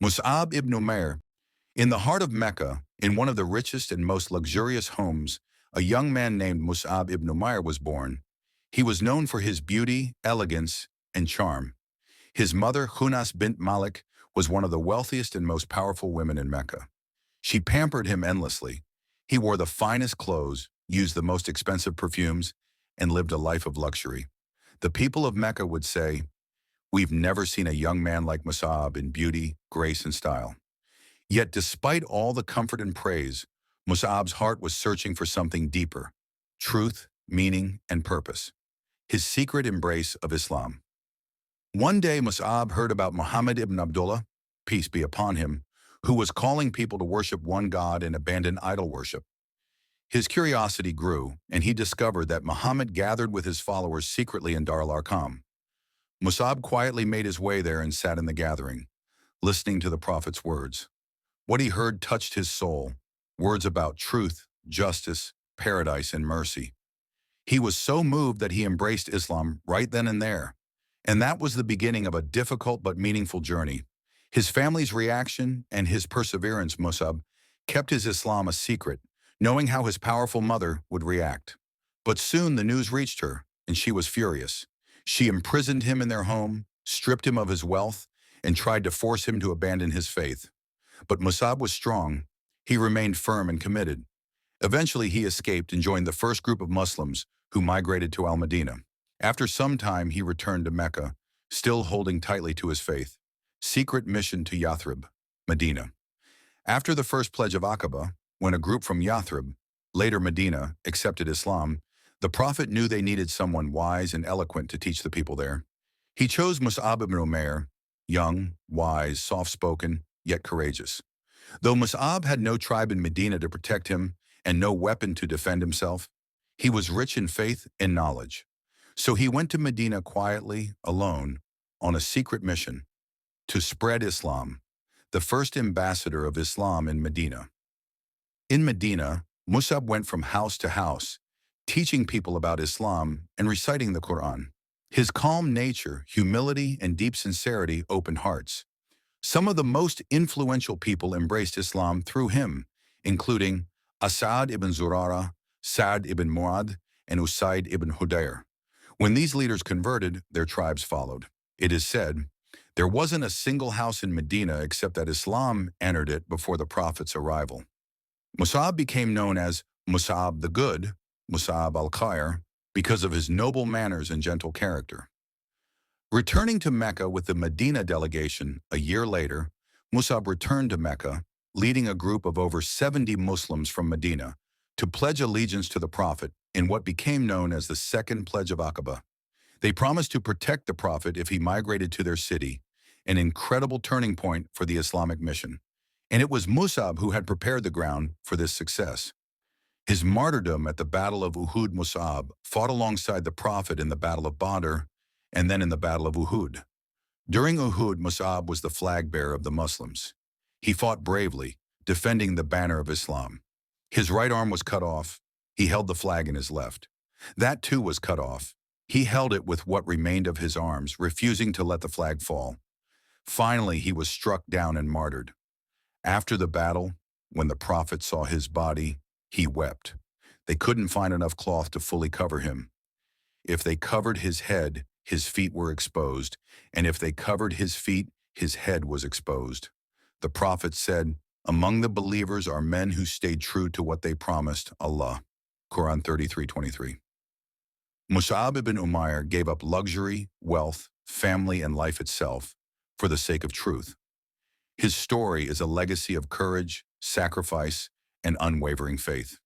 Mus'ab ibn Oumair, in the heart of Mecca, in one of the richest and most luxurious homes, a young man named Mus'ab ibn Oumair was born. He was known for his beauty, elegance, and charm. His mother, Hunas bint Malik, was one of the wealthiest and most powerful women in Mecca. She pampered him endlessly. He wore the finest clothes, used the most expensive perfumes, and lived a life of luxury. The people of Mecca would say, "We've never seen a young man like Mus'ab in beauty, grace, and style." Yet despite all the comfort and praise, Mus'ab's heart was searching for something deeper: truth, meaning, and purpose. His secret embrace of Islam. One day Mus'ab heard about Muhammad ibn Abdullah, peace be upon him, who was calling people to worship one God and abandon idol worship. His curiosity grew, and he discovered that Muhammad gathered with his followers secretly in Dar al-Arqam. Mus'ab quietly made his way there and sat in the gathering, listening to the Prophet's words. What he heard touched his soul, words about truth, justice, paradise, and mercy. He was so moved that he embraced Islam right then and there. And that was the beginning of a difficult but meaningful journey. His family's reaction and his perseverance, Mus'ab, kept his Islam a secret, knowing how his powerful mother would react. But soon the news reached her, and she was furious. She imprisoned him in their home, stripped him of his wealth, and tried to force him to abandon his faith. But Mus'ab was strong. He remained firm and committed. Eventually he escaped and joined the first group of Muslims who migrated to Al-Madinah. After some time he returned to Mecca, still holding tightly to his faith. Secret mission to Yathrib, Medina. After the first pledge of Aqaba, when a group from Yathrib, later Medina, accepted Islam, the Prophet knew they needed someone wise and eloquent to teach the people there. He chose Mus'ab ibn Oumair, young, wise, soft-spoken, yet courageous. Though Mus'ab had no tribe in Medina to protect him and no weapon to defend himself, he was rich in faith and knowledge. So he went to Medina quietly, alone, on a secret mission to spread Islam, the first ambassador of Islam in Medina. In Medina, Mus'ab went from house to house, teaching people about Islam and reciting the Quran. His calm nature, humility, and deep sincerity opened hearts. Some of the most influential people embraced Islam through him, including Asad ibn Zurara, Sa'd ibn Mu'adh, and Usaid ibn Hudayr. When these leaders converted, their tribes followed. It is said, there wasn't a single house in Medina except that Islam entered it before the Prophet's arrival. Mus'ab became known as Mus'ab the Good, Mus'ab al-Khair, because of his noble manners and gentle character. Returning to Mecca with the Medina delegation a year later, Mus'ab returned to Mecca, leading a group of over 70 Muslims from Medina to pledge allegiance to the Prophet in what became known as the Second Pledge of Aqaba. They promised to protect the Prophet if he migrated to their city, an incredible turning point for the Islamic mission. And it was Mus'ab who had prepared the ground for this success. His martyrdom at the Battle of Uhud. Mus'ab fought alongside the Prophet in the Battle of Badr and then in the Battle of Uhud. During Uhud, Mus'ab was the flag bearer of the Muslims. He fought bravely, defending the banner of Islam. His right arm was cut off. He held the flag in his left. That too was cut off. He held it with what remained of his arms, refusing to let the flag fall. Finally, he was struck down and martyred. After the battle, when the Prophet saw his body, he wept. They couldn't find enough cloth to fully cover him. If they covered his head, his feet were exposed, and if they covered his feet, his head was exposed. The Prophet said, "Among the believers are men who stayed true to what they promised Allah." Quran 33:23. Mus'ab ibn Oumair gave up luxury, wealth, family, and life itself for the sake of truth. His story is a legacy of courage, sacrifice, and unwavering faith.